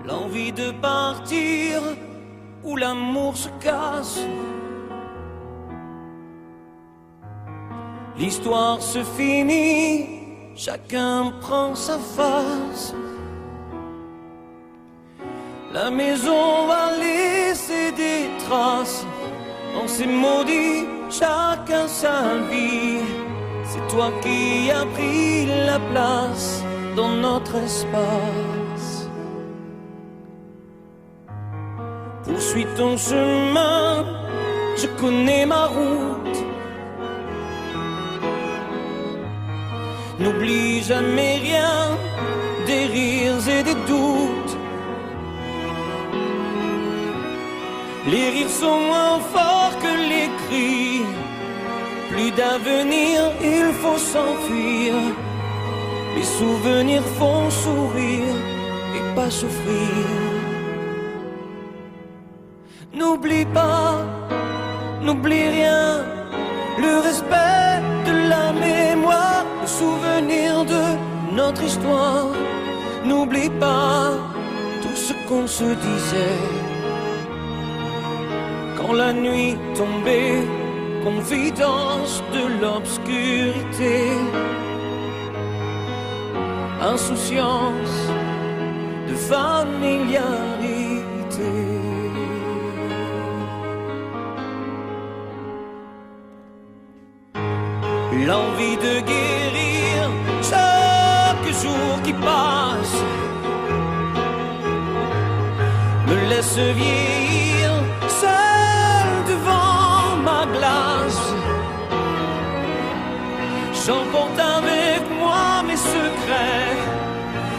l'envie de partir où l'amour se casse. L'histoire se finit, chacun prend sa face. La maison va laisser des traces. On s'est maudit, chacun sa vie. C'est toi qui as pris la place dans notre espace. Poursuis ton chemin, je connais ma route. N'oublie jamais rien, des rires et des doutes. Les rires sont moins forts que les cris. Plus d'avenir, il faut s'enfuir. Les souvenirs font sourire et pas souffrir. N'oublie pas, n'oublie rien. Le respect de la mémoire, le souvenir de notre histoire. N'oublie pas tout ce qu'on se disait. Quand la nuit tombait, confidence de l'obscurité, insouciance de familiarité. L'envie de guérir chaque jour qui passe me laisse vieillir seul devant ma glace. J'emporte avec moi mes secrets.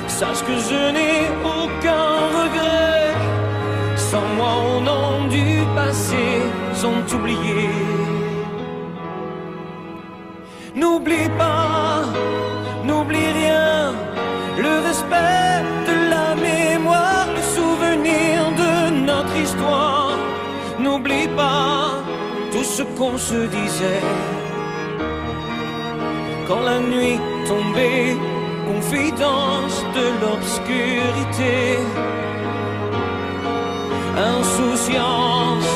Sache que je n'ai aucun regret. Sans moi au nom du passé sont oubliés. N'oublie pas, n'oublie rien. Le respect de la mémoire, le souvenir de notre histoire. N'oublie pas tout ce qu'on se disait. Quand la nuit tombait, confidence de l'obscurité, insouciance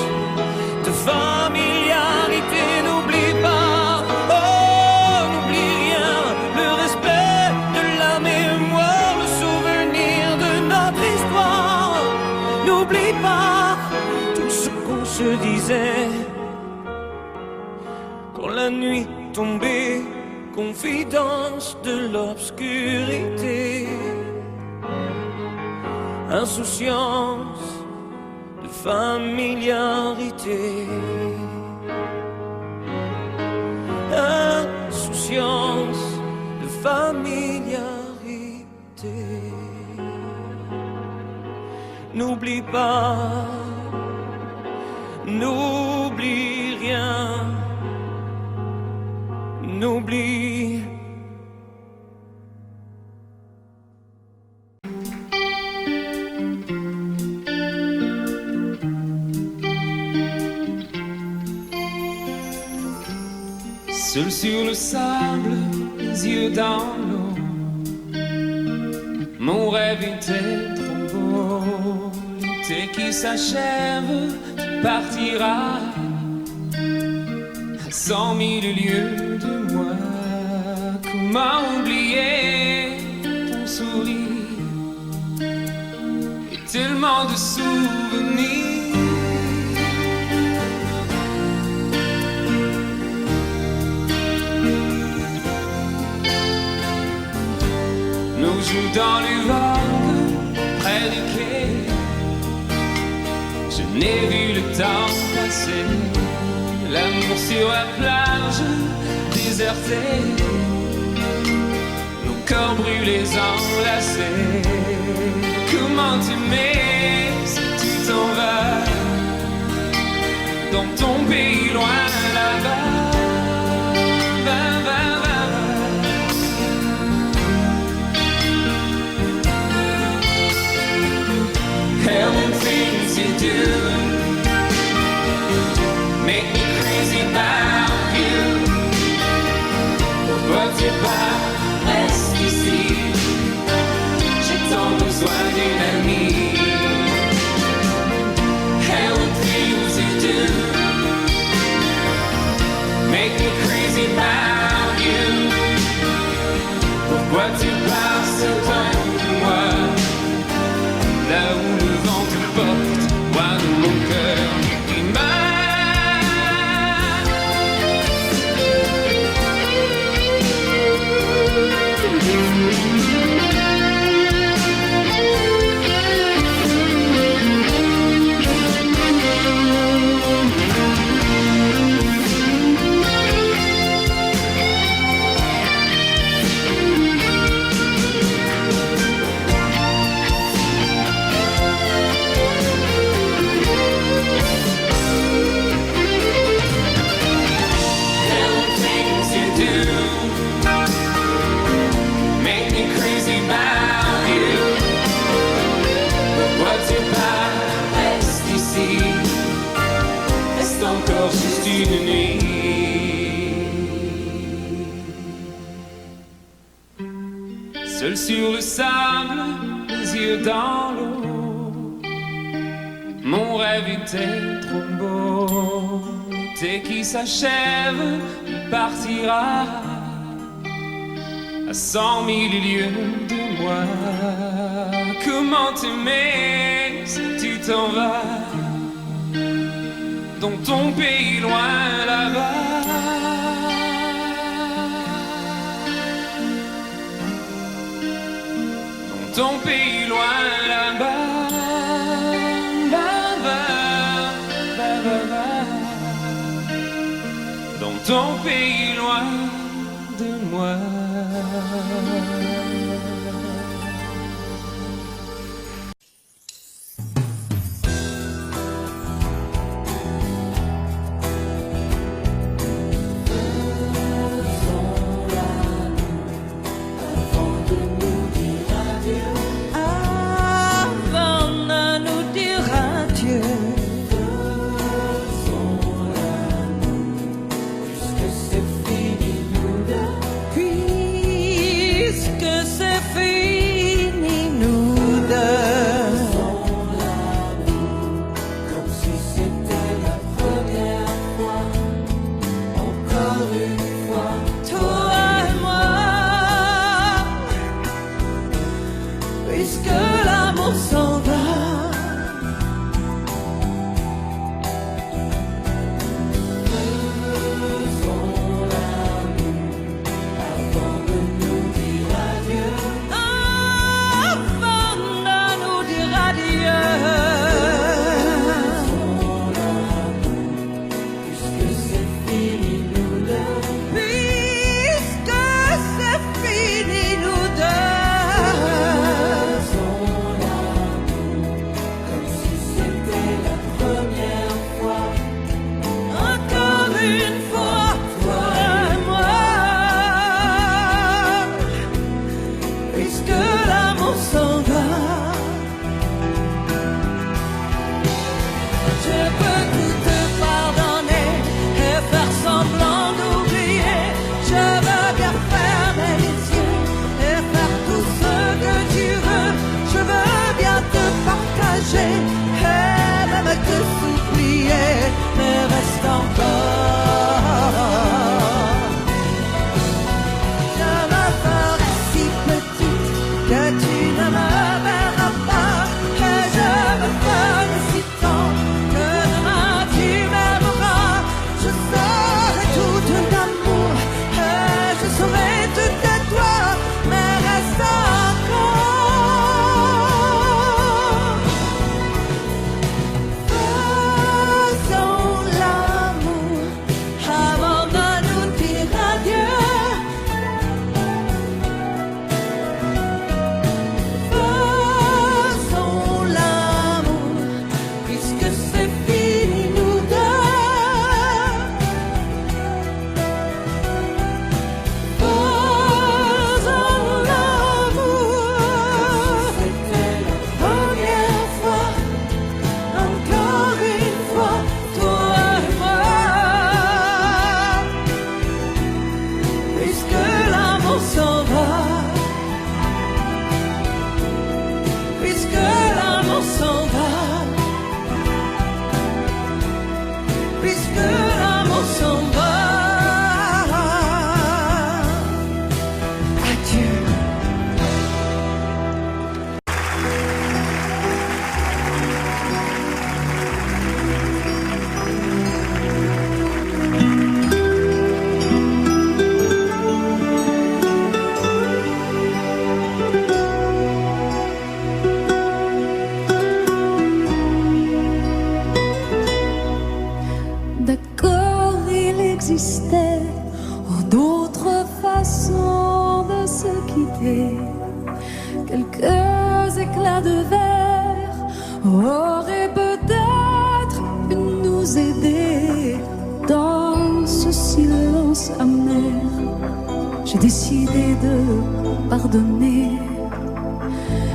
de familiarité. N'oublie pas, oh n'oublie rien. Le respect de la mémoire, le souvenir de notre histoire. N'oublie pas tout ce qu'on se disait. Quand la nuit tombait, confidence de l'obscurité, insouciance de familiarité, insouciance de familiarité. N'oublie pas, n'oublie rien. N'oublie. Seul sur le sable, les yeux dans l'eau, mon rêve était trop beau. L'été qui s'achève, tu partiras à 100 000 lieues de moi. Comment oublier ton sourire et tellement de souvenirs. Nous jouons dans les vagues près du quai. Je n'ai vu le temps passer. L'amour sur la plage désertée, nos corps brûlés enlacés. Comment t'aimer si tu t'en vas dans ton pays loin là-bas. Hell and things you do make me crazy about you. But c'est pas reste ici. J'ai tant besoin d'une amie. une nuit. Seul sur le sable, les yeux dans l'eau, mon rêve était trop beau. L'été qui s'achève, il partira à 100 000 lieues de moi. Comment t'aimer si tu t'en vas dans ton pays loin là-bas? Ton pays loin là-bas, dans ton pays loin de moi. d'autres façons de se quitter. Quelques éclats de verre auraient peut-être pu nous aider dans ce silence amer. J'ai décidé de pardonner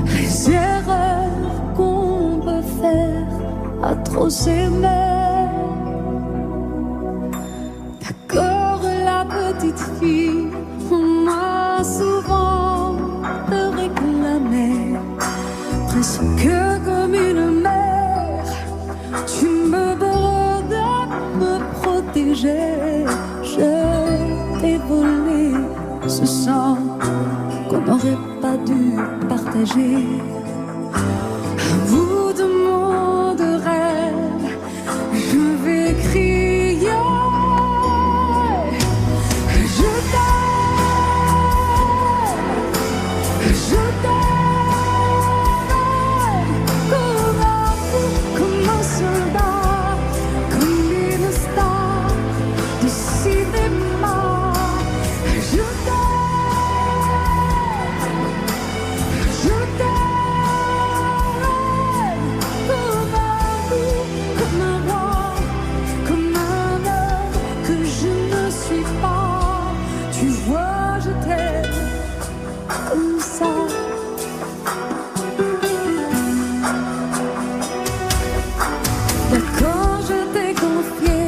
les erreurs qu'on peut faire à trop s'aimer. presque comme une mère. Tu me bordes à me protéger. Je t'ai volé ce sang qu'on n'aurait pas dû partager. Un bout de monde de rêve, je vais crier. Je t'aime, je t'aime, comme un fou, comme un soldat, comme une star du cinéma. Je t'aime, je t'aime, comme un fou, comme un roi, comme un homme que je ne suis pas. Tu vois, je t'aime comme ça. D'accord, je t'ai confié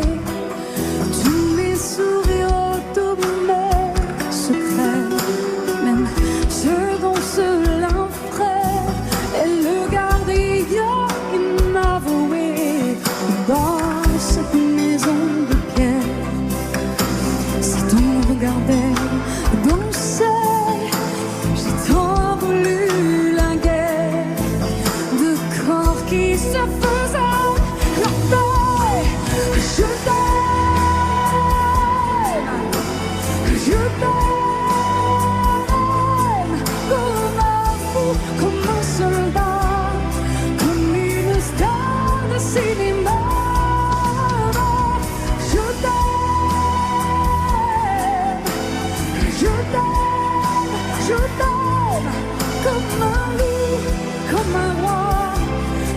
tous mes sourires, tous mes secrets, même ceux dont seul un frère est le gardien inavoué dans cette maison de pierre. Si ton regardait danser, j'ai tant voulu la guerre de corps qui se faisaient la paix. Je t'aime, je t'aime, comme un fou, comme un soldat, comme une star de cinéma. Je t'aime, je t'aime, je t'aime, comme un loup, comme un roi,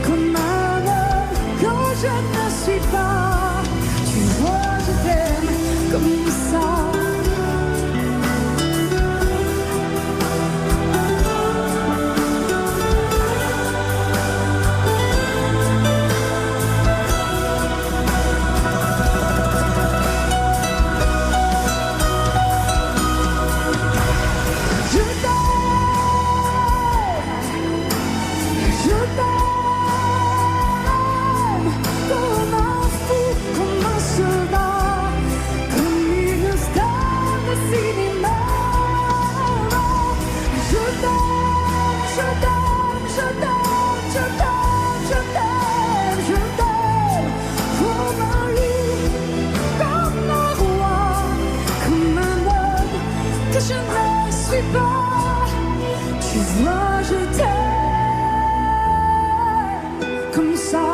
comme un homme que je ne suis pas. Tu vois, je t'aime comme ça. Je t'aime, comme un fou, comme un soldat, comme une star de cinéma. Je t'aime, je t'aime, je t'aime, je t'aime, je t'aime, je t'aime, comme un loup, comme un roi, comme un homme que je ne suis pas. Tu vois, je t'aime comme ça.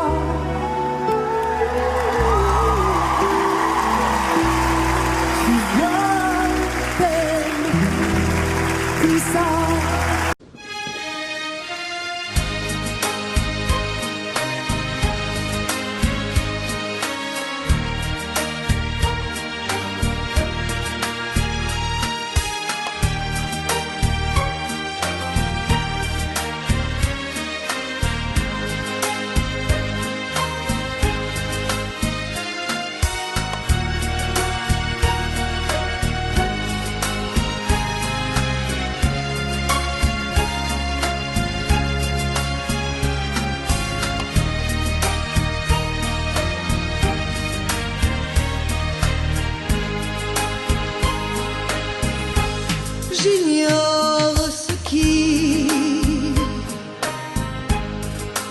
Tu vois, je t'aime comme ça. J'ignore ce qui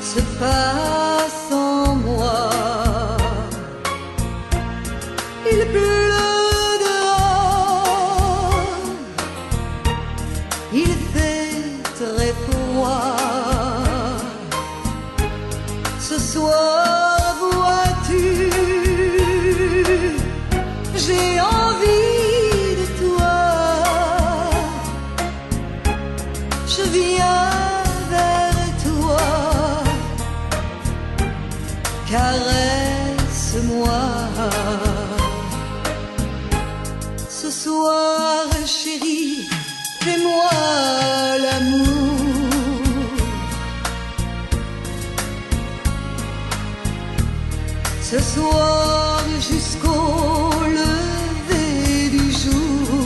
se passe en moi. Il pleut dehors, il fait très froid. Ce soir, vois-tu, j'ai envie de toi. Je viens vers toi, caresse-moi. Ce soir, chérie, fais-moi l'amour. Ce soir, jusqu'au lever du jour.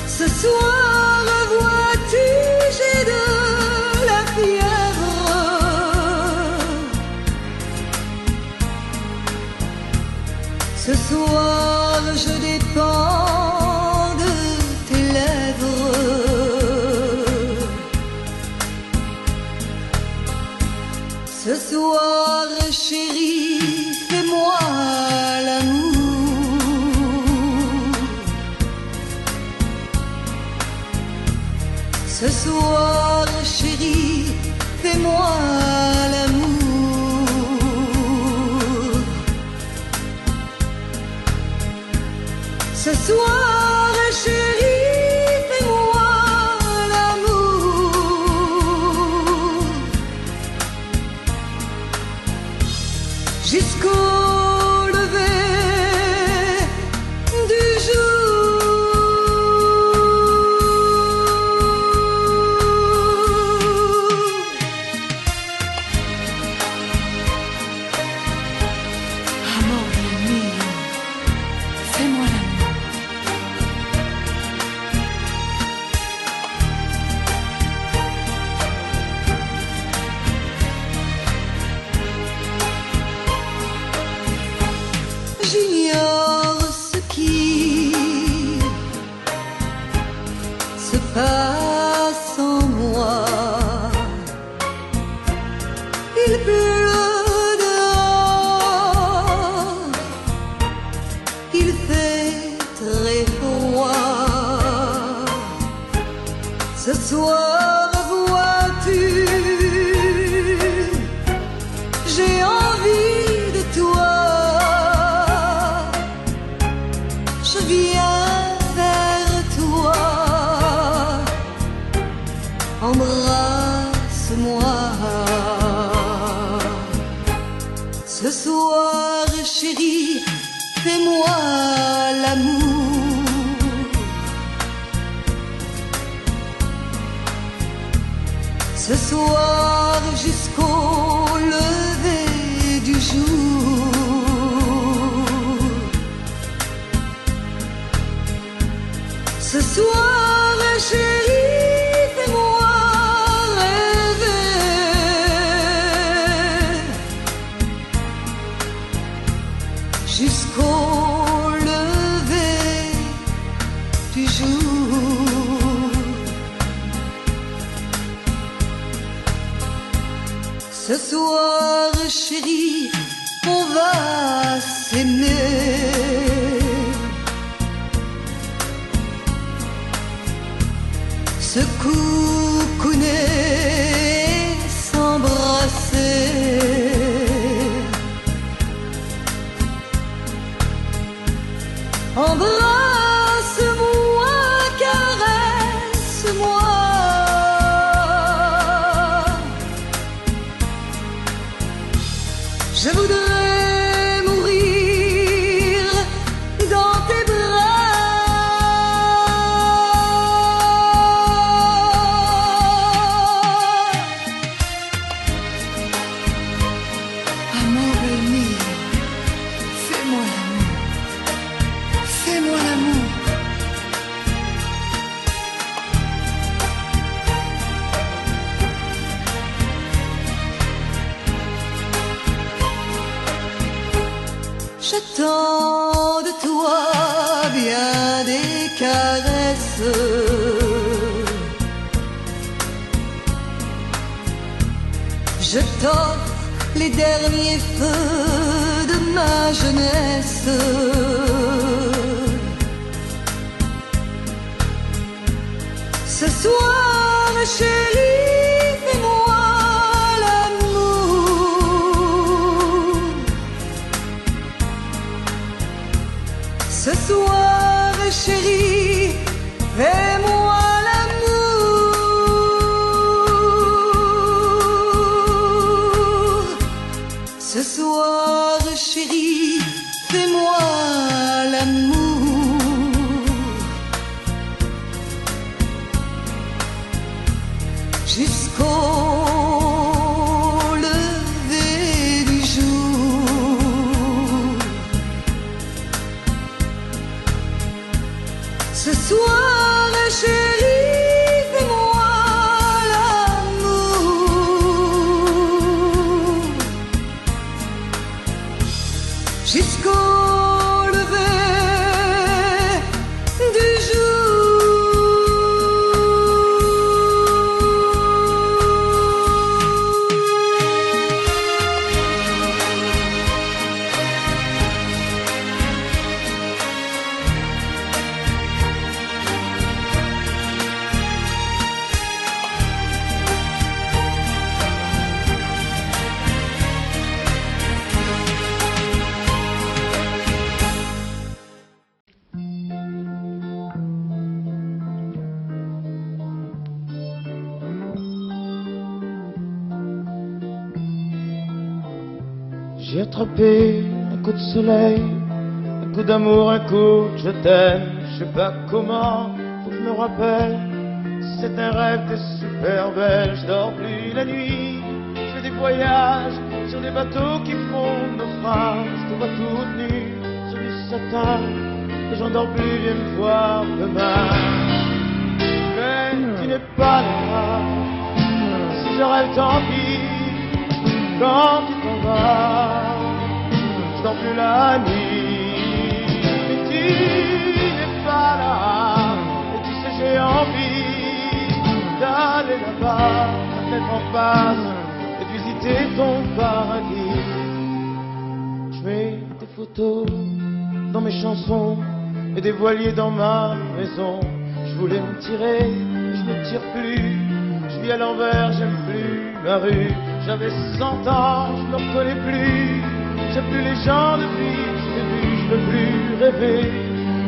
Ce Ce soir, vois-tu, j'ai de la fièvre. Ce soir, je dépends de tes lèvres. Ce soir, chérie, fais-moi l'amour. Ce soir, chérie, fais-moi l'amour. Ce soir, chérie, fais-moi l'amour. Jusqu'au lever du jour. Amore mio, fais-moi l'amour. J'ignore ce qui se passe en moi. Il pleut dehors, il fait très froid. Ce soir, vois-tu, j'ai envie de toi. Je viens vers toi. Embrasse-moi. Ce soir, chérie, fais-moi l'amour. Ce soir, jusqu'au lever du jour. Ce soir, chérie, fais-moi rêver. Jusqu'au lever du jour. Ce soir, chérie, on va s'aimer. Se coucouner, s'embrasser. Embrasse-moi, caresse-moi. Je voudrais mourir dans tes bras. Amore mio, fais-moi l'amour. Fais-moi l'amour. J'attends de toi bien des caresses. Je t'offre les derniers feux de ma jeunesse. Ce soir, chérie, fais-moi l'amour. Ce soir, chérie, fais-moi l'amour. Ce soir, chérie, fais-moi l'amour. Jusqu'au lever du jour. Ce soir, chérie, fais-moi l'amour jusqu'au lever du J'ai attrapé un coup de soleil, un coup d'amour, un coup de je t'aime. Je sais pas comment, faut que je me rappelle. C'est un rêve, t'es super belle. Je dors plus la nuit, je fais des voyages sur des bateaux qui font naufrage. Je te vois toute nue sur du satin et j'en dors plus, viens me voir demain. Mais tu n'es pas là, si je rêve tant pis. Quand tu t'en vas, je dors plus la nuit. Mais tu n'es pas là, et tu sais j'ai envie d'aller là-bas, la tête en face, et de visiter ton paradis. Je mets des photos dans mes chansons et des voiliers dans ma maison. Je voulais me tirer, mais je ne tire plus. Je vis à l'envers, j'aime plus ma rue. J'avais 100 ans, je me reconnais plus. J'aime plus les gens depuis que je t'ai vu, je veux plus rêver.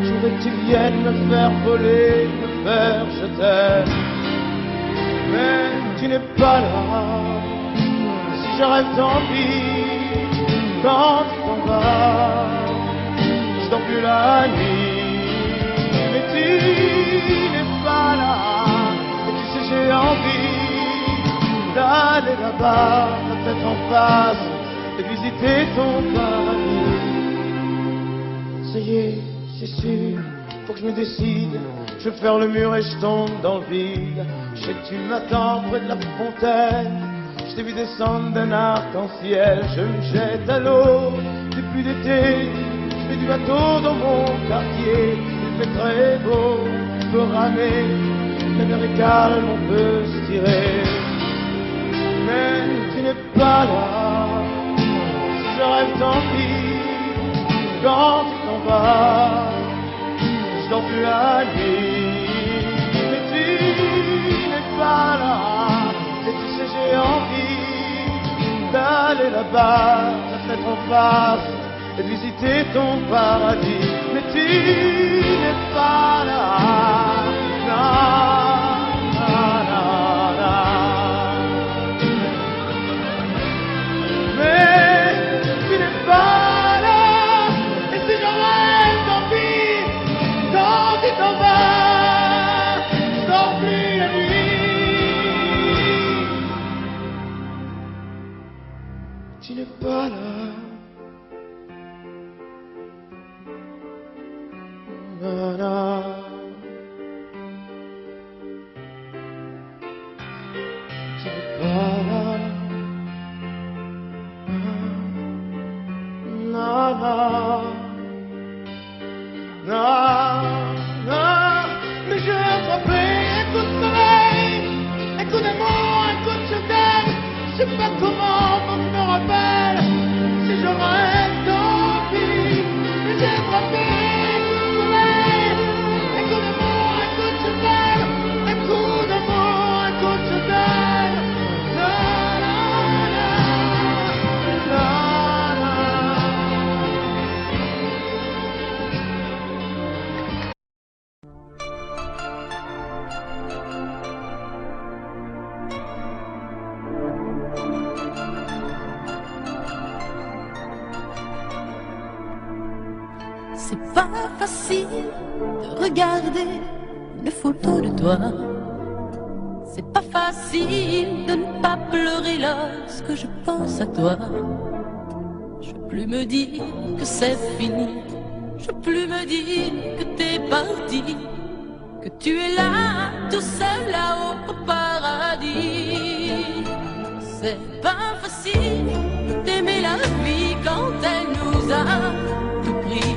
Je voudrais que tu viennes me faire voler, me faire je t'aime. Mais tu n'es pas là, si je rêve tant pis. Quand tu t'en vas, je dors plus la nuit. Mais tu n'es pas là, et tu sais j'ai envie d'aller là-bas, la tête en face, et visiter ton paradis. Ça y est, c'est sûr, faut que je me décide. Je vais faire le mur et je tombe dans le vide. Je sais que tu m'attends près de la fontaine. Je t'ai vu descendre d'un arc-en-ciel. Je me jette à l'eau, c'est plus d'été. Je fais du bateau dans mon quartier. Il fait très beau, on peut ramer. La mer est calme, on peut se tirer. Mais tu n'es pas là, si je rêve tant pis. Quand tu t'en vas, je dors plus la nuit. Mais tu n'es pas là, et tu sais j'ai envie d'aller là-bas, la tête en face, et de visiter ton paradis. Mais tu n'es pas là, non. Tu n'es pas là. Na, na. Tu n'es pas là. Na, na. Na, na. Mais j'ai attrapé un coup de soleil, un coup d'amour, un coup de je t'aime. Je sais pas comment, faut que je me rappelle. Si je rêve tant pis. Mais j'ai attrapé un coup de soleil, un coup d'amour, un coup de je t'aime. Un coup d'amour, un coup de je t'aime. La la la, la la. C'est pas facile de regarder une photo de toi. C'est pas facile de ne pas pleurer lorsque je pense à toi. Je veux plus me dire que c'est fini. Je veux plus me dire que t'es parti, que tu es là, tout seul là-haut au paradis. C'est pas facile d'aimer la vie quand elle nous a tout pris,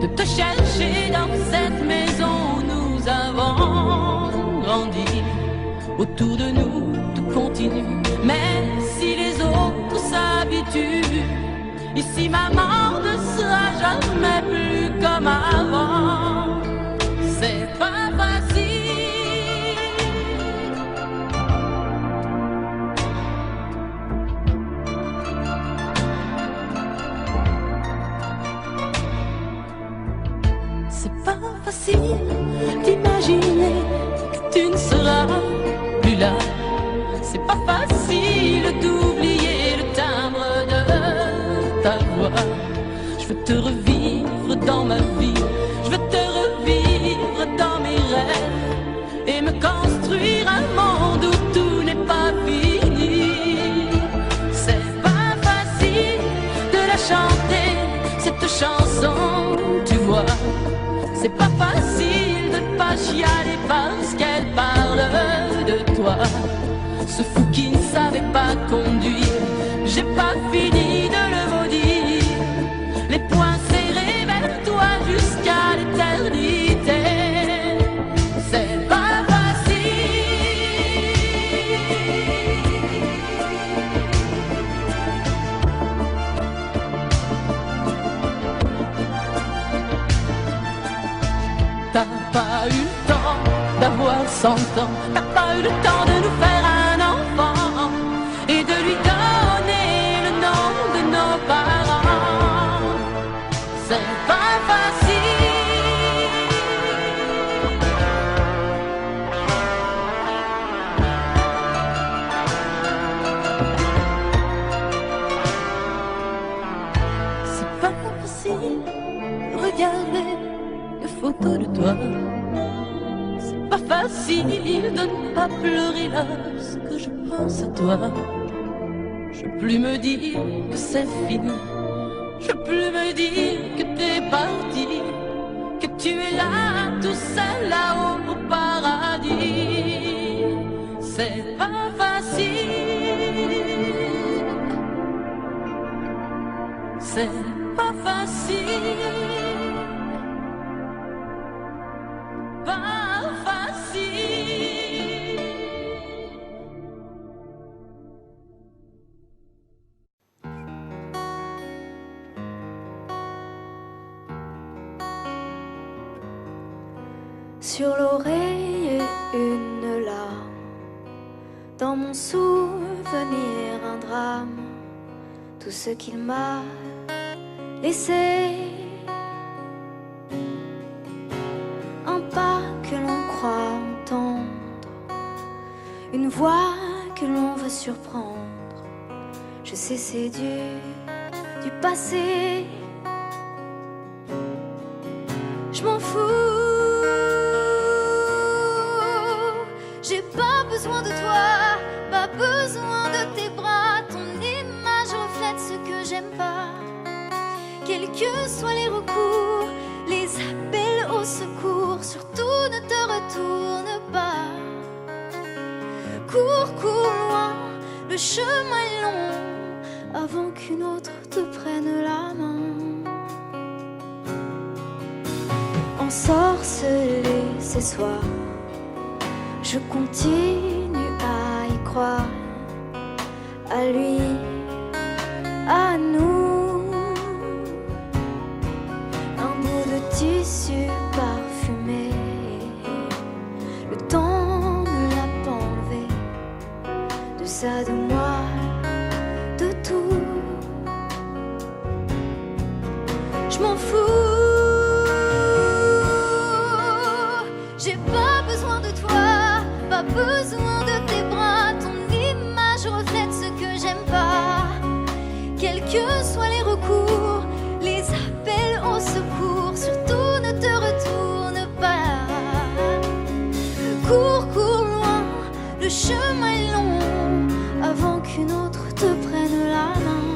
de te chercher dans cette maison où nous avons grandi. Autour de nous, tout continue, même si les autres s'habituent. Ici, maman ne sera jamais plus comme avant. C'est pas facile. C'est pas facile d'imaginer que tu ne seras plus là. C'est pas facile d'oublier le timbre de ta voix. Je veux te revivre dans ma vie, je veux te revivre dans mes rêves et me construire un monde où tout n'est pas fini. C'est pas facile de la chanter, cette chanson, tu vois. C'est pas facile de ne pas chialer parce qu'elle parle de toi. Ce fou qui ne savait pas conduire, j'ai pas fini de le maudire. Les poings serrés vers toi jusqu'à l'éternité. C'est pas T'as pas eu le temps d'avoir 100 ans, t'as pas eu le temps de nous faire un enfant et de lui donner le nom de nos parents. C'est pas facile. C'est pas facile. Regardez les photos de toi. C'est pas facile de ne pas pleurer lorsque je pense à toi. Je peux plus me dire que c'est fini. Je peux plus me dire que t'es parti, que tu es là, tout seul là-haut au paradis. C'est pas facile. C'est pas facile. Pas facile. Sur l'oreille une larme, dans mon souvenir un drame, tout ce qu'il m'a laissé. Un pas que l'on croit entendre, une voix que l'on veut surprendre. Je sais c'est du passé. Je m'en fous. J'ai pas besoin de toi, pas besoin de tes bras. Ton image reflète ce que j'aime pas. Quels que soient les recours, les appels au secours, surtout ne te retourne pas. Cours, cours loin, le chemin est long, avant qu'une autre te prenne la main. Ensorcelé ces soirs, je continue à y croire, à lui, à nous. Un bout de tissu parfumé, le temps ne l'a pas enlevé, de ça, de moi, de tout. Je m'en fous. J'ai pas besoin de toi, pas besoin de tes bras. Ton image reflète ce que j'aime pas. Quels que soient les recours, les appels au secours, surtout ne te retourne pas. Cours, cours loin, le chemin est long, avant qu'une autre te prenne la main.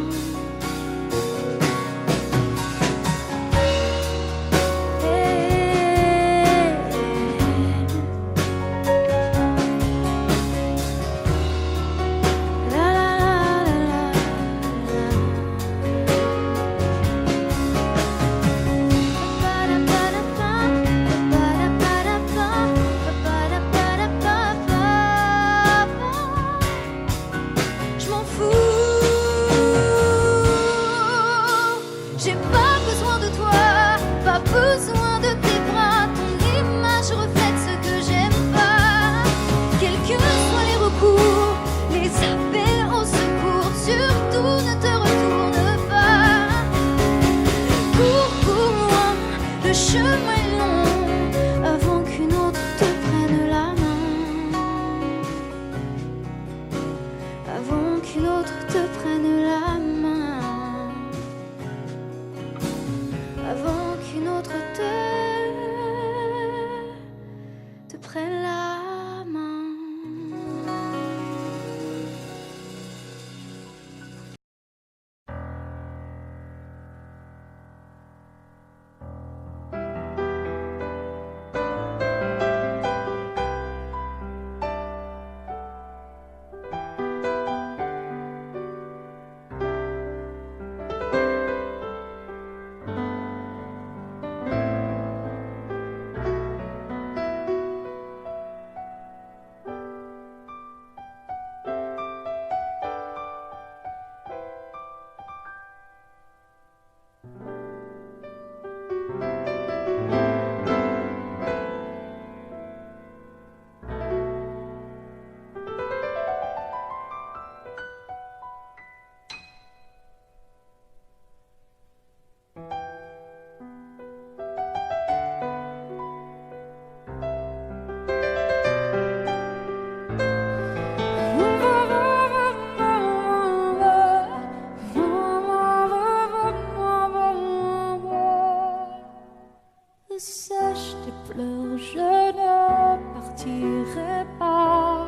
partirai pas.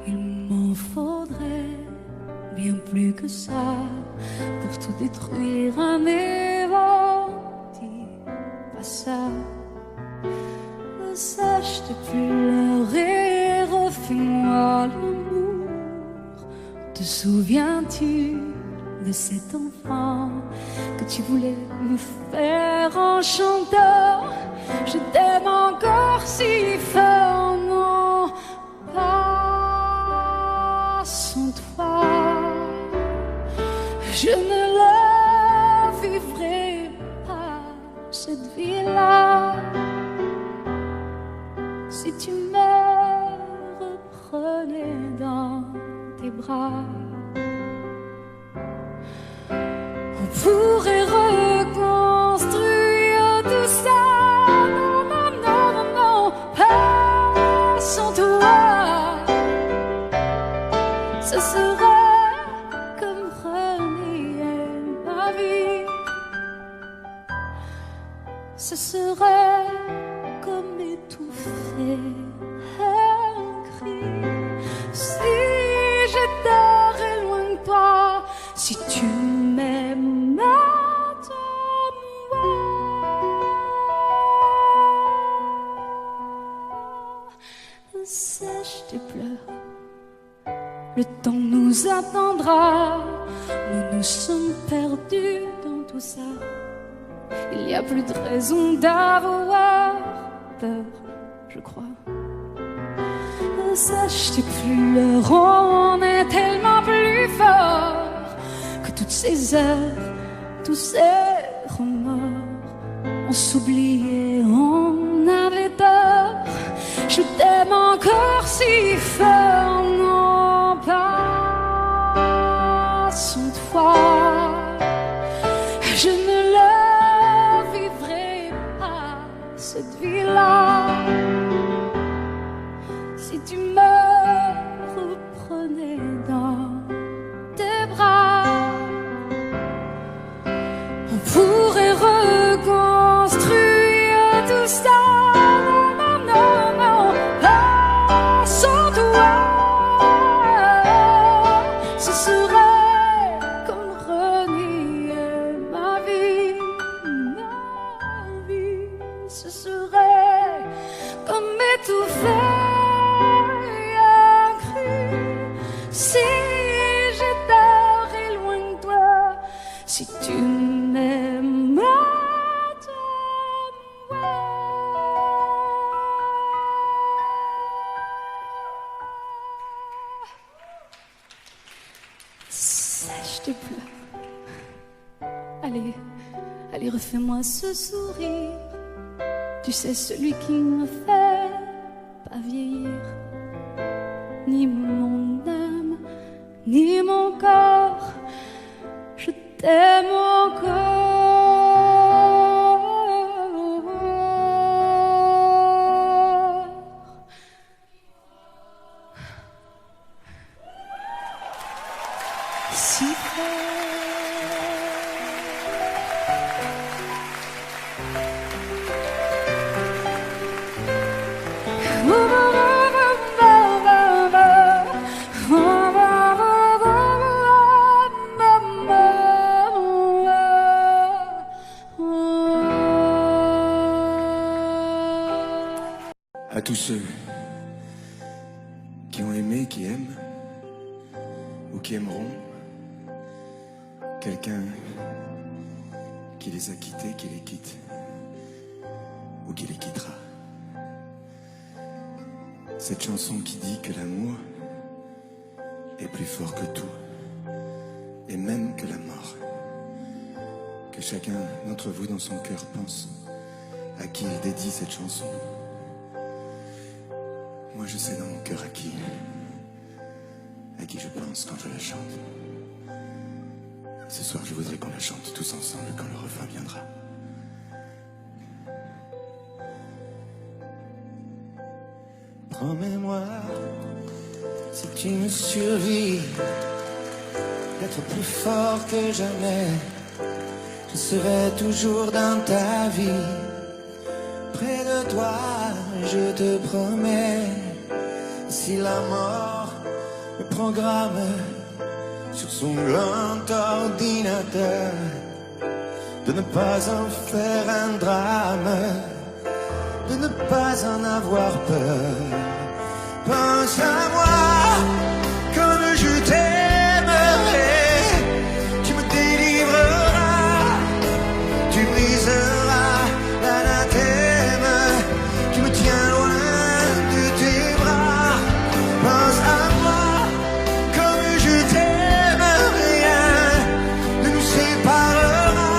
Il m'en faudrait bien plus que ça pour tout détruire un évent. Dis pas ça. Sache de pleurer, refais-moi l'amour. Te souviens-tu de cet enfant que tu voulais me faire en chanteur? Je t'aime encore si fort, non, pas sans toi. Je ne la vivrai pas, cette vie-là. Si tu me reprenais dans tes bras, on pourrait reconstruire tout ça. Non, non, non, non, non, pas sans toi. Ce serait comme renier ma vie. Ce serait comme étouffer un cri. Si j'étais loin de toi, si tu m'aimes, attends-moi. Sèche tes pleurs, le temps nous attendra. Nous nous sommes perdus dans tout ça. Il n'y a plus de raison d'avoir peur, je crois. Sache tes pleurs, on est tellement plus fort que toutes ces heures, tous ces remords. On s'oubliait, on avait tort. Je t'aime encore si fort, non, pas sans toi. Je ne la vivrai pas, cette vie-là. Si tu me reprenais dans tes bras, on pourrait reconstruire tout ça. Non, non, non, pas sans toi. Ce serait comme renier ma vie. Ce serait comme étouffer. Si j'étais loin de toi, si tu m'aimes, attends-moi. Sèche tes pleurs. Allez, allez, refais-moi ce sourire. Tu sais, celui qui me fait pas vieillir. Ni mon âme, ni mon corps, je t'aime encore. Si fort. À tous ceux qui ont aimé, qui aiment, ou qui aimeront quelqu'un qui les a quittés, qui les quitte, ou qui les quittera. Cette chanson qui dit que l'amour est plus fort que tout, et même que la mort. Que chacun d'entre vous dans son cœur pense à qui il dédie cette chanson. Moi je sais dans mon cœur à qui je pense quand je la chante. Ce soir je voudrais qu'on la chante tous ensemble quand le refrain viendra. Promets-moi, si tu me survis, d'être plus fort que jamais. Je serai toujours dans ta vie, près de toi, je te promets, si la mort me programme sur son grand ordinateur, de ne pas en faire un drame, de ne pas en avoir peur. Pense à moi comme je t'aimerai, tu me délivreras, tu briseras l'anathème qui me tient loin de tes bras. Pense à moi comme je t'aime, rien ne nous séparera,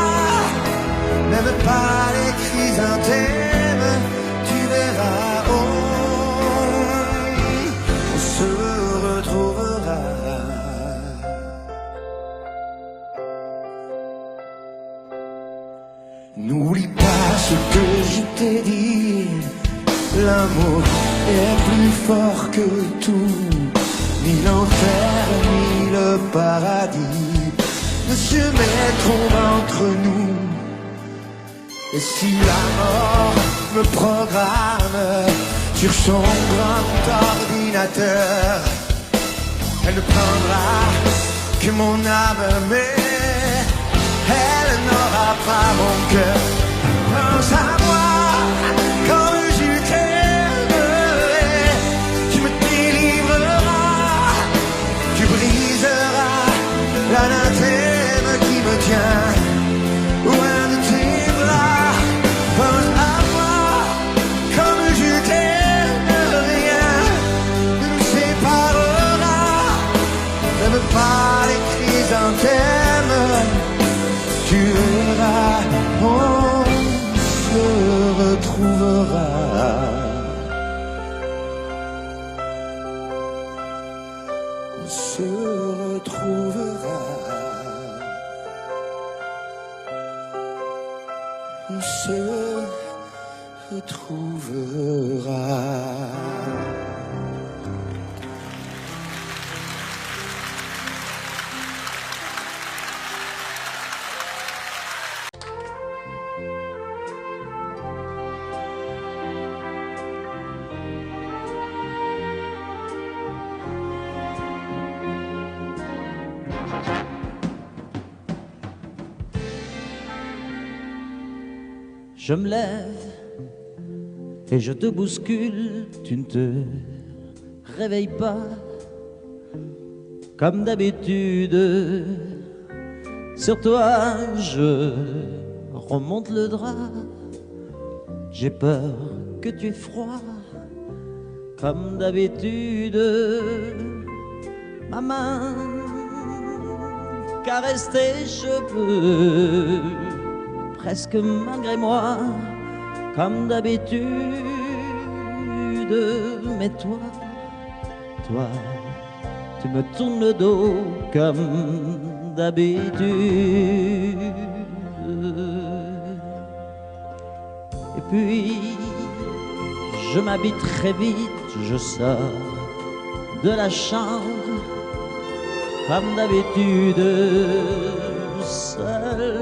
même pas les chrysanthèmes, tu verras, on se retrouvera. N'oublie pas ce que je t'ai dit, l'amour est plus fort que tout, ni l'enfer ni le paradis ne se mettront entre nous. Et si la mort me programme sur son grand ordinateur, elle ne prendra que mon âme, mais elle n'aura pas mon cœur. Pense à moi comme je t'aimerai, tu me délivreras, tu briseras l'anathème qui me tient loin de tes bras. Pense à moi comme je t'aime, rien ne nous séparera, même pas les chrysanthèmes, tu verras, on se retrouvera. On se retrouvera. On se retrouvera. Je me lève et je te bouscule, tu ne te réveilles pas comme d'habitude. Sur toi, je remonte le drap. J'ai peur que tu aies froid comme d'habitude. Ma main caresse tes cheveux, presque malgré moi, comme d'habitude. Mais toi, tu me tournes le dos comme d'habitude. Et puis, je m'habille très vite, je sors de la chambre comme d'habitude. Seul,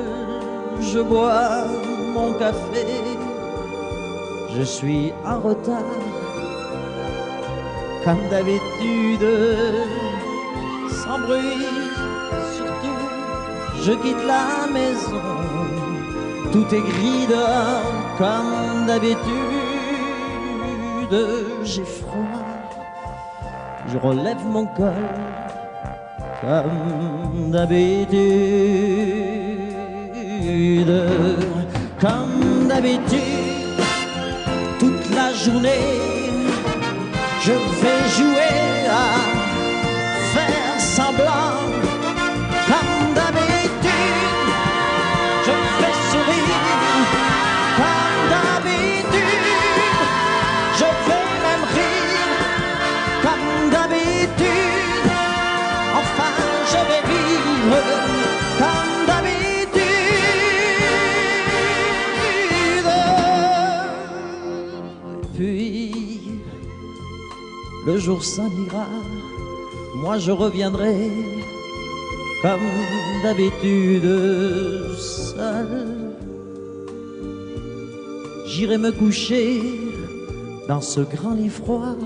je bois mon café, je suis en retard, comme d'habitude, sans bruit, surtout, je quitte la maison, tout est gris dehors, comme d'habitude, j'ai froid, je relève mon col, comme d'habitude. Comme d'habitude, toute la journée, je vais jouer à faire semblant. Comme d'habitude, je fais sourire. Comme d'habitude, je vais même rire. Comme d'habitude, enfin je vais vivre. Comme d'habitude. Puis, le jour s'en ira, moi je reviendrai comme d'habitude seul. J'irai me coucher dans ce grand lit froid,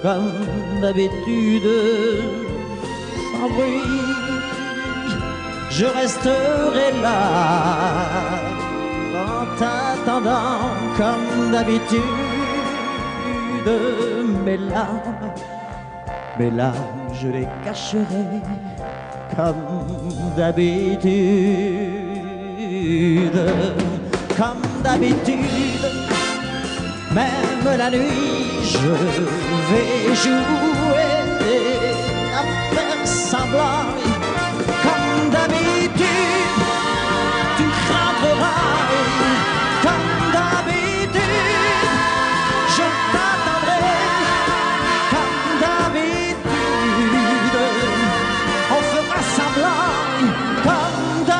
comme d'habitude, sans bruit, je resterai là, en t'attendant, comme d'habitude, mes larmes, je les cacherai, comme d'habitude, comme d'habitude. Même la nuit, je vais jouer à faire semblant. Comme d'habitude, tu craindras. Comme d'habitude, je t'attendrai. Comme d'habitude, on fera semblant. Comme d'habitude.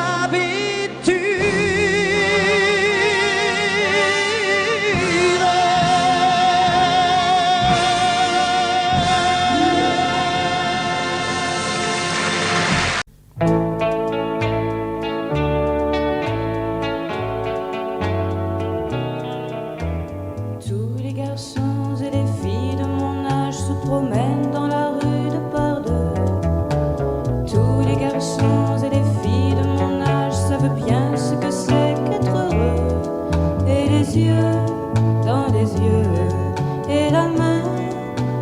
Tous les garçons et les filles de mon âge se promènent dans la rue de par deux. Tous les garçons et les filles de mon âge savent bien ce que c'est qu'être heureux. Et les yeux dans les yeux, et la main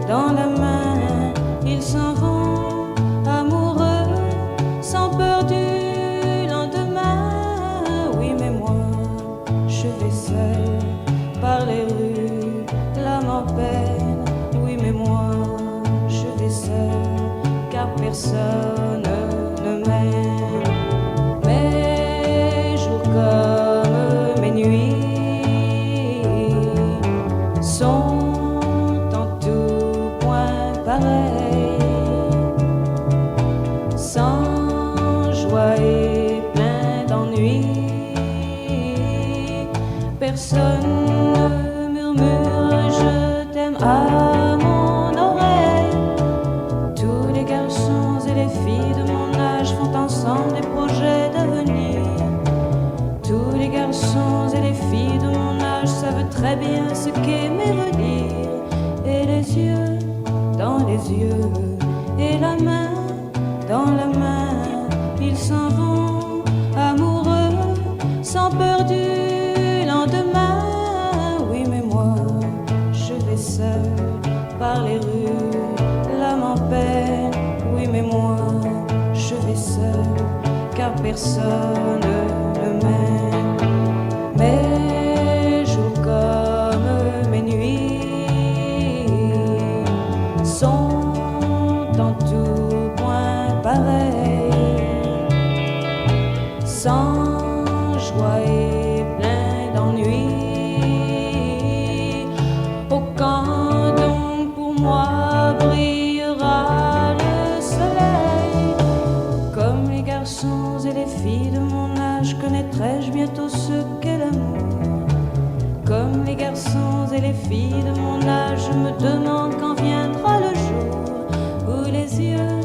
dans la main, ils s'en vont amoureux, sans peur du lendemain. Oui, mais moi, je vais seul par les rues, l'âme en peine. Oui, mais moi, je vais seul, car personne ne m'aime. Mes jours comme mes nuits sont en tout point pareils, sans joie et plein d'ennui. Personne ne murmure je t'aime à mon oreille. Tous les garçons et les filles de mon âge font ensemble des projets d'avenir. Tous les garçons et les filles de mon âge savent très bien ce qu'aimer veut dire. Et les yeux dans les yeux, et la main dans la main, ils s'en vont amoureux, sans peur du lendemain. Oui, mais moi, je vais seul par les rues, l'âme en peine. Oui, mais moi, je vais seul, car personne ne m'aime. Mes jours comme mes nuits sont en tout point pareils, sans joie et plein d'ennui. Oh, quand donc pour moi brillera le soleil, comme les garçons et les filles de mon âge, connaîtrai-je bientôt ce qu'est l'amour. Comme les garçons et les filles de mon âge, je me demande quand viendra le jour où les yeux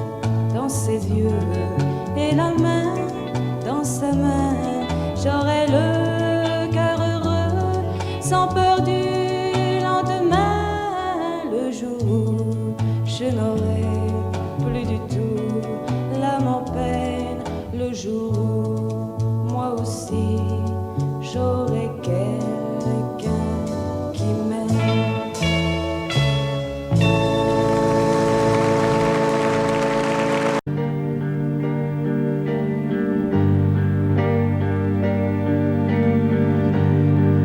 dans ses yeux, et la main dans sa main, j'aurai le cœur heureux, sans peur du lendemain. Le jour où je n'aurai plus du tout l'âme en peine, le jour où moi aussi j'aurai quelqu'un qui m'aime.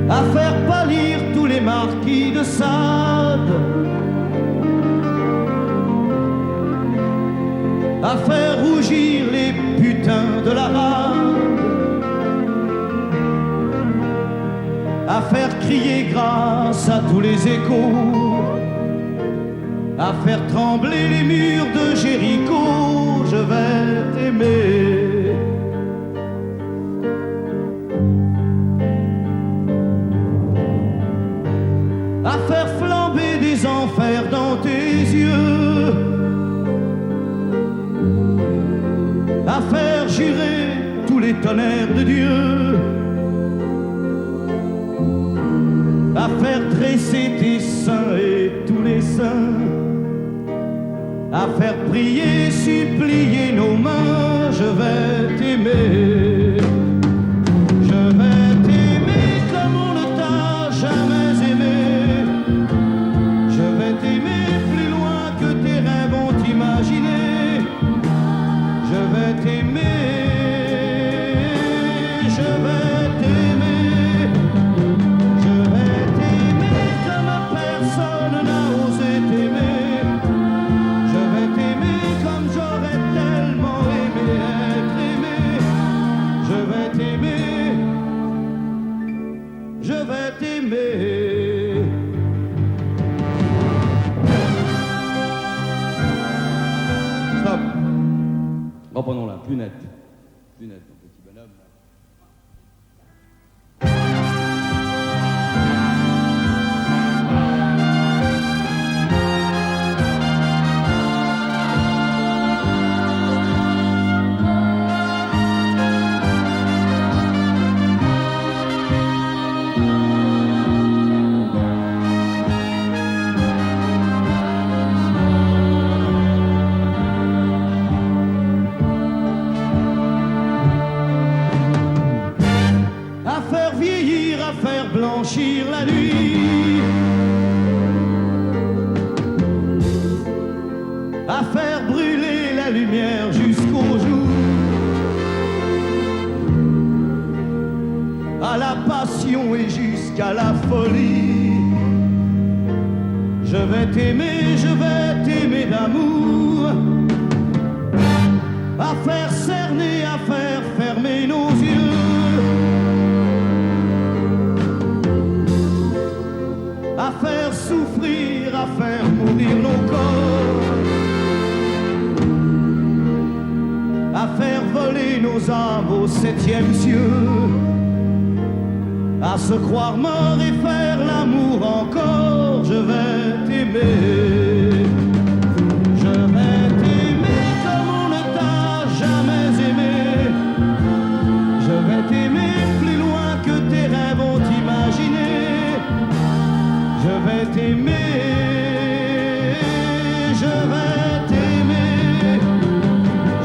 À faire pâlir tous les marquis de Sade, à faire rougir les putains de la rade, à faire crier grâce à tous les échos, à faire trembler les murs de Jéricho. Je vais t'aimer. À faire flamber des enfers dans tes yeux, à faire jurer tous les tonnerres de Dieu, à faire dresser tes seins et tous les seins, à faire prier, supplier nos mains. Je vais t'aimer, je vais t'aimer comme on ne t'a jamais aimé. Je vais t'aimer plus loin que tes rêves ont imaginé. Je vais t'aimer, je vais t'aimer, je vais t'aimer comme personne n'a osé t'aimer. Je vais t'aimer comme j'aurais tellement aimé être aimé. Je vais t'aimer, je vais t'aimer. Stop. Reprenons-la, plus net. Plus net, mon petit bonhomme. À faire vieillir, à faire blanchir la nuit, à faire brûler la lumière jusqu'au jour, à la passion et jusqu'à la folie. Je vais t'aimer d'amour, à faire cerner, à faire fermer nos yeux, à faire souffrir, à faire mourir nos corps, à faire voler nos âmes au 7e cieux, à se croire mort et faire l'amour encore. Je vais t'aimer, je vais t'aimer comme on ne t'a jamais aimé. Je vais t'aimer plus loin que tes rêves ont imaginé. Je vais t'aimer, je vais t'aimer,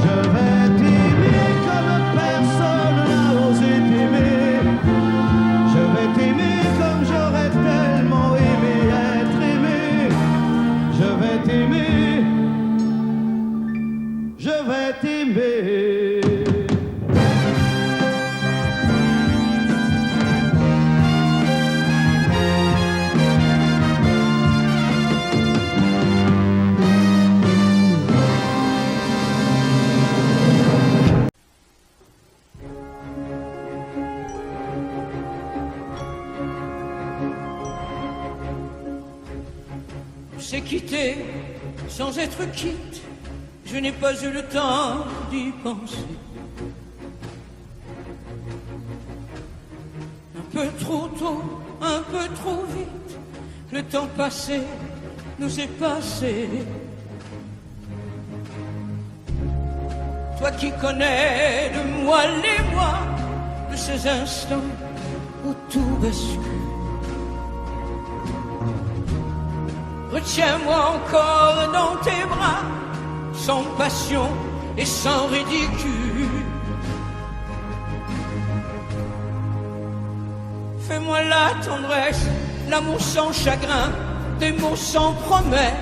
je vais t'aimer comme personne n'a osé t'aimer. Je vais t'aimer comme j'aurais tellement aimé être aimé. Je vais t'aimer, je vais t'aimer. C'est quitté sans être quitte, je n'ai pas eu le temps d'y penser. Un peu trop tôt, un peu trop vite, le temps passé nous est passé. Toi qui connais de moi les mois, de ces instants où tout bascule. Retiens-moi encore dans tes bras, sans passion et sans ridicule. Fais-moi la tendresse, l'amour sans chagrin, des mots sans promesse.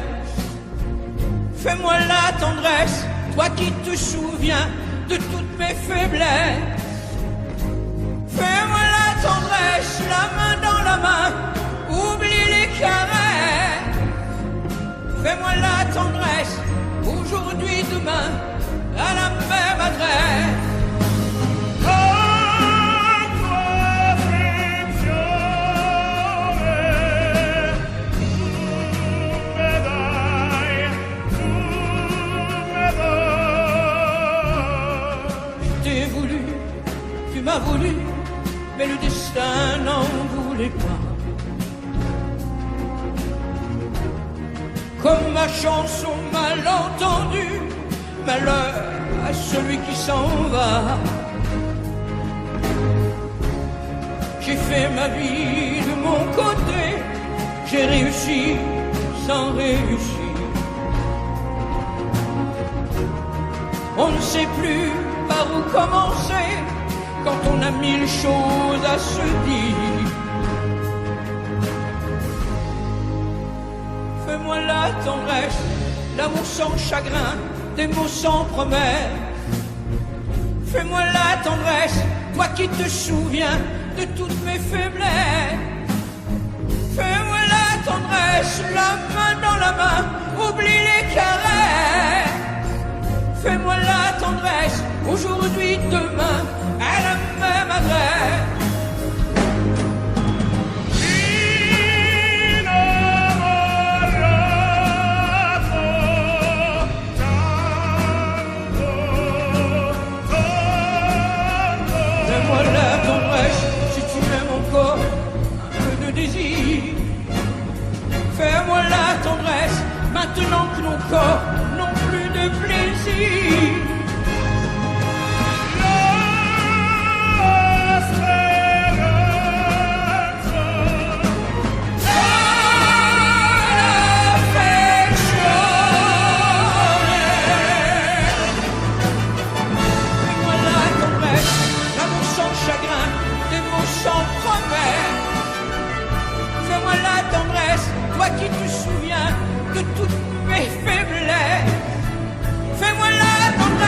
Fais-moi la tendresse, toi qui te souviens de toutes mes faiblesses. Fais-moi la tendresse, la main dans la main, oublie les caresses. Fais-moi la tendresse, aujourd'hui, demain, à la même adresse. Je t'ai voulu, tu m'as voulu, mais le destin n'en voulait pas. Comme ma chanson mal entendue, malheur à celui qui s'en va. J'ai fait ma vie de mon côté, j'ai réussi sans réussir. On ne sait plus par où commencer quand on a mille choses à se dire. Fais-moi la tendresse, l'amour sans chagrin, des mots sans promesse. Fais-moi la tendresse, toi qui te souviens de toutes mes faiblesses. Fais-moi la tendresse, la main dans la main, oublie les caresses. Fais-moi la tendresse, aujourd'hui, demain, à la même adresse. Fais-moi la tendresse, si tu m'aimes encore, un peu de désir. Fais-moi la tendresse, maintenant que nos corps n'ont plus de plaisir. Fais-moi la tendresse, toi qui te souviens de toutes mes faiblesses. Fais-moi la tendresse.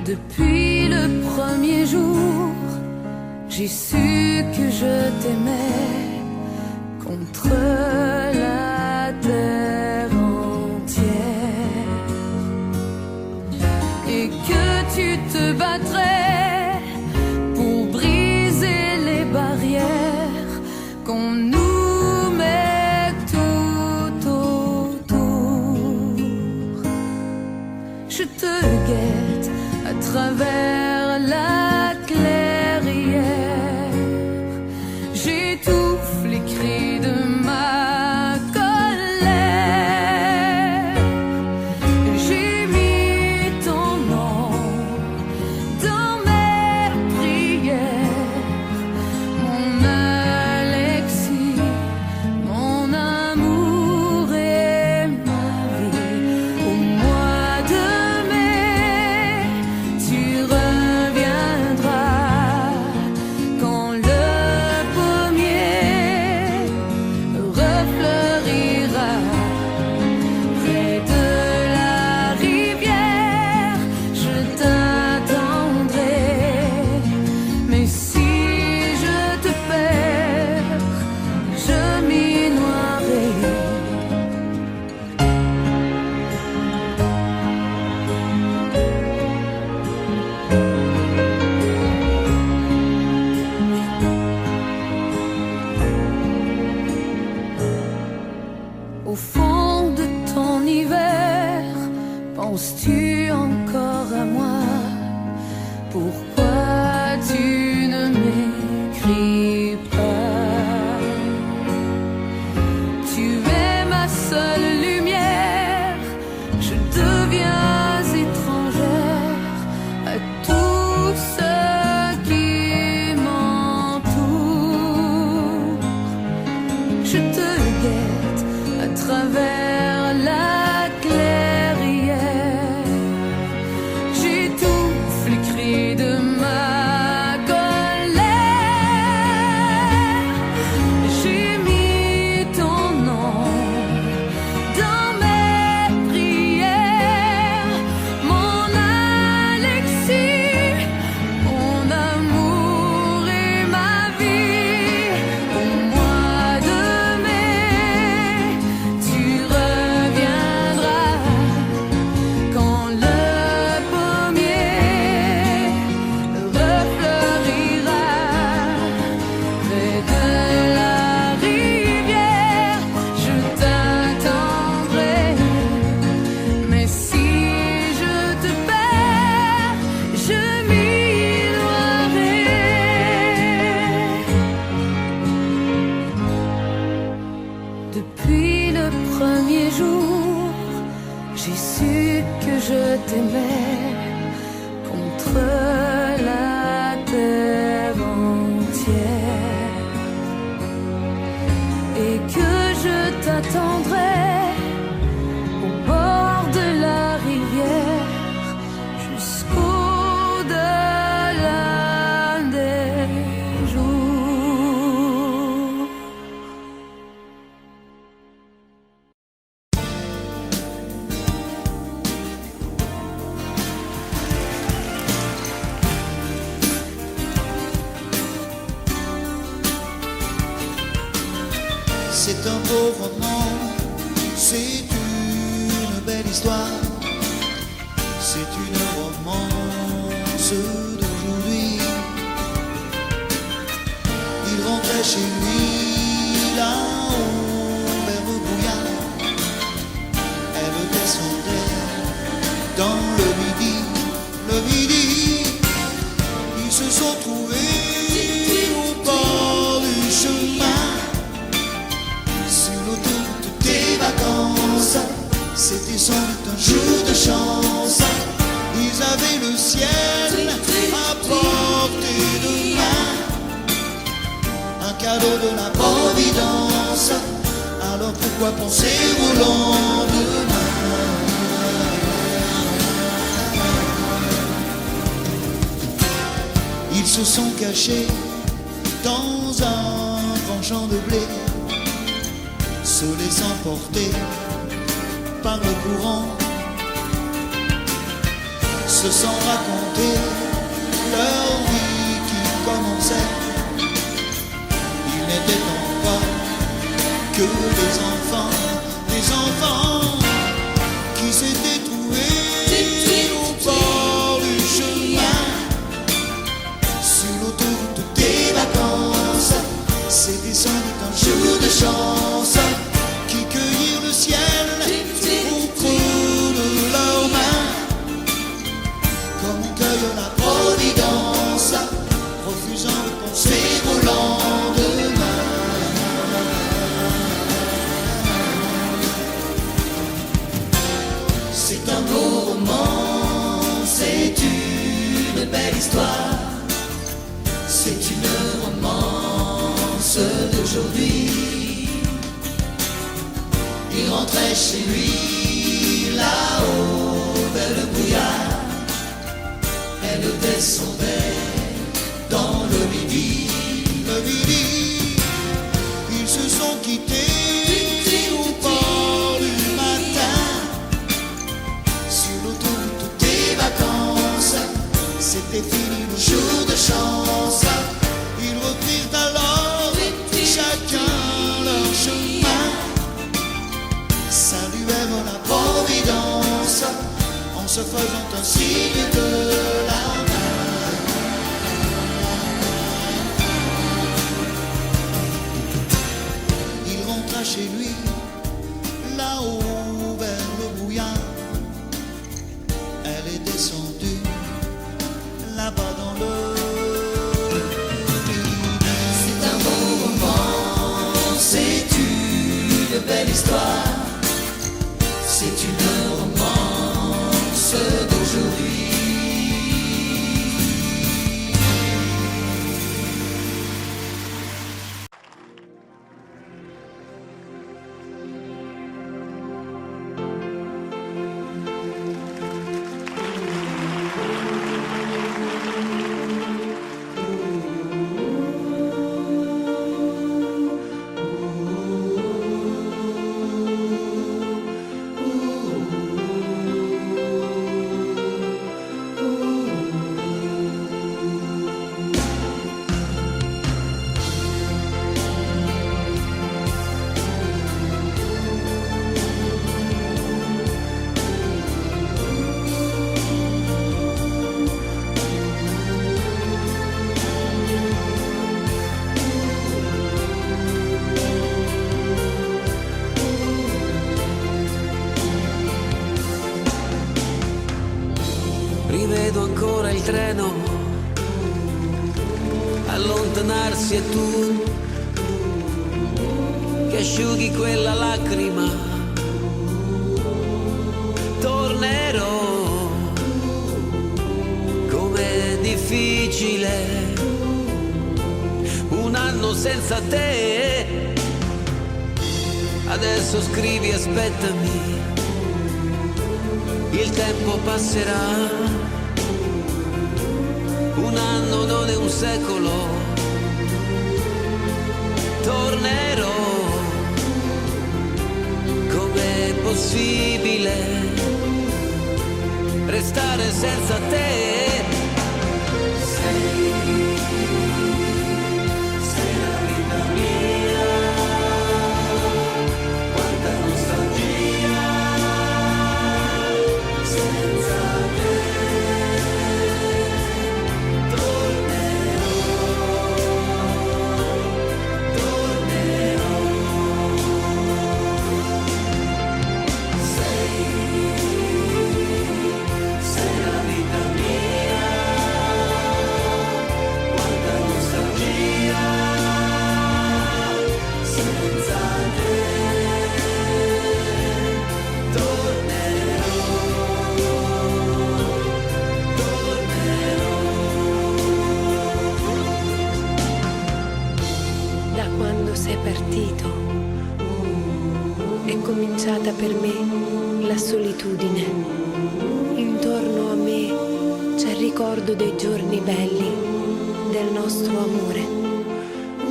Depuis le premier jour, j'ai su que je t'aimais contre la terre entière et que tu te battrais pour briser les barrières qu'on nous met tout autour. Je te guette à travers la clairière, j'étouffe les cris de ma colère. J'ai mis ton nom dans mes prières, mon Alexis, mon amour et ma vie. Au mois de mai, tu reviendras quand le pommier refleurira près de la rivière. Je t'attendrai, mais si je te perds, je m'y noierai. Au fond de ton hiver, penses-tu encore à moi? Pourquoi tu ne m'écris pas? Tu es ma seule lumière, je deviens étrangère à tout ce qui m'entoure. Je te guette à travers la clairière, j'étouffe les cris de ma colère. J'ai mis ton nom dans mes prières, mon Alexis, mon amour et ma vie. Au mois de mai, tu reviendras quand le pommier refleurira près de la rivière. Je t'attendrai, mais si je te perds, je m'y noierai. Depuis le premier jour, j'ai su que je t'aimais contre la terre entière et que je t'attendrai au bord de la rivière jusqu'au-delà des jours. C'est un beau roman, c'est une belle histoire, c'est une romance d'aujourd'hui. Il rentrait chez lui là-haut vers le brouillard, elle descendait dans le midi, ils se sont trouvés au bord du chemin. Sur l'autoroute des vacances, c'était sans doute un jour de chance. Ils avaient le ciel à portée de main, un cadeau de la Providence. Alors pourquoi penser au lendemain? Ils se sont cachés dans un grand champ de blé, se laissant porter par le courant. se sont racontés leur vie qui commençait. Ils n'étaient donc pas que des enfants qui s'étaient trouvés au bord du chemin, sur l'autoroute des vacances. C'était sans doute un jour de chance qui cueillirent le ciel au creux de leurs mains, comme on cueille la providence, refusant de penser au lendemain. C'est un beau roman, c'est une belle histoire, c'est une romance d'aujourd'hui. Il rentrait chez lui là-haut vers le brouillard, elle descendait dans le midi. Ils se sont quittés au bord du matin, sur l'autoroute des vacances. C'était fini le jour de chance. Ils reprirent alors chacun leur chemin, saluèrent la providence en se faisant un signe de la main. Il rentra chez lui là-haut vers le brouillard, elle est descendue là-bas dans le midi. C'est un beau roman, c'est une belle histoire, c'est une romance d'aujourd'hui. Rivedo ancora il treno allontanarsi e tu che asciughi quella lacrima. Tornerò, com'è difficile un anno senza te. Adesso scrivi, aspettami, il tempo passerà. Un anno non è un secolo. Tornerò, com'è possibile restare senza te? Sei la vita mia, quanta nostalgia senza te. Partito, è cominciata per me la solitudine. Intorno a me c'è il ricordo dei giorni belli, del nostro amore.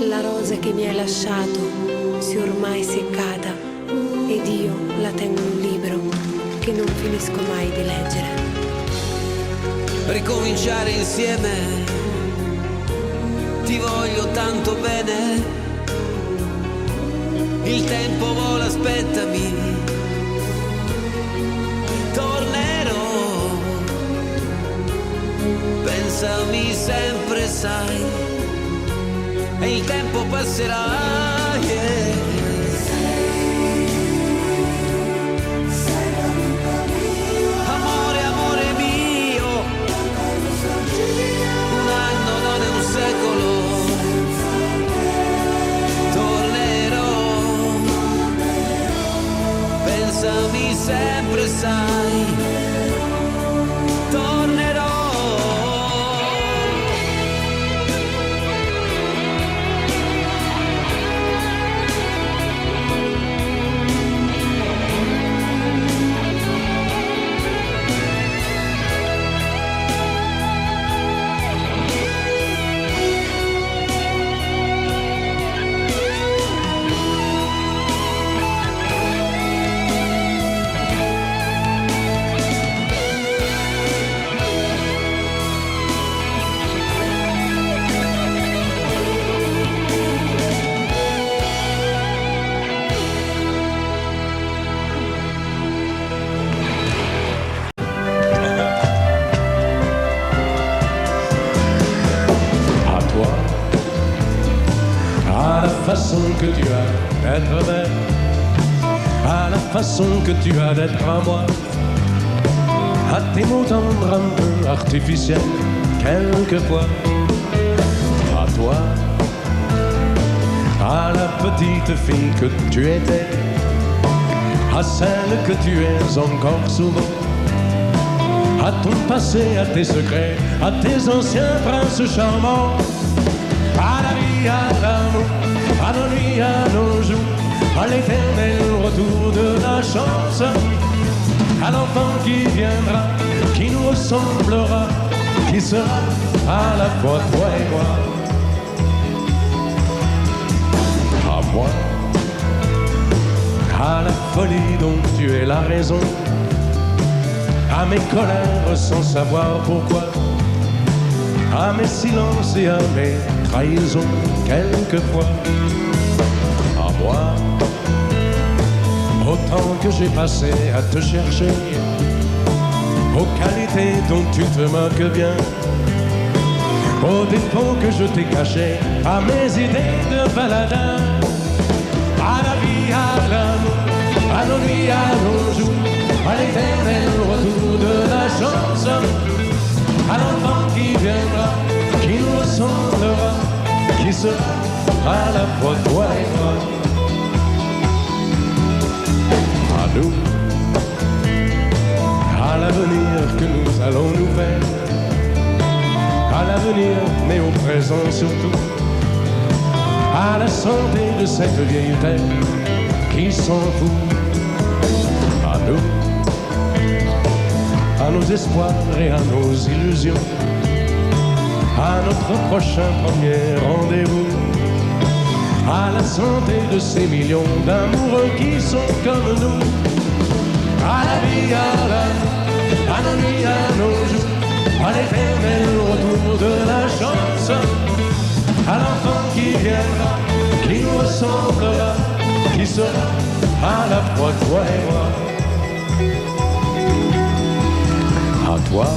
La rosa che mi hai lasciato si è ormai seccata ed io la tengo in un libro che non finisco mai di leggere. ricominciare insieme. Ti voglio tanto bene, il tempo vola, aspettami, tornerò, pensami sempre, sai, e il tempo passerà, yeah. Pensami sempre, sai, tornerò. Que tu as d'être belle, à la façon que tu as d'être à moi, à tes mots tendres un peu artificiels, quelquefois, à toi, à la petite fille que tu étais, à celle que tu es encore souvent, à ton passé, à tes secrets, à tes anciens princes charmants, à la vie, à l'amour, à nos nuits, à nos jours, à l'éternel retour de la chance, à l'enfant qui viendra, qui nous ressemblera, qui sera à la fois toi et moi. À moi, à la folie dont tu es la raison, à mes colères sans savoir pourquoi, à mes silences et à mes trahisons quelquefois. À moi, autant que j'ai passé à te chercher, aux qualités dont tu te moques bien, aux défauts que je t'ai cachés, à mes idées de baladin, à la vie, à l'amour, à nos nuits, à nos jours, à l'éternel retour de la chance, à l'enfant qui viendra, qui nous ressemblera, qui sera à la fois toi et moi. À nous, à l'avenir que nous allons nous faire, à l'avenir mais au présent surtout, à la santé de cette vieille terre qui s'en fout. À nous, à nos espoirs et à nos illusions, à notre prochain premier rendez-vous, à la santé de ces millions d'amoureux qui sont comme nous, à la vie, à l'amour, à nos nuits, à nos jours, à l'éternel retour de la chance, à l'enfant qui viendra, qui nous ressemblera, qui sera à la fois toi et moi. À toi,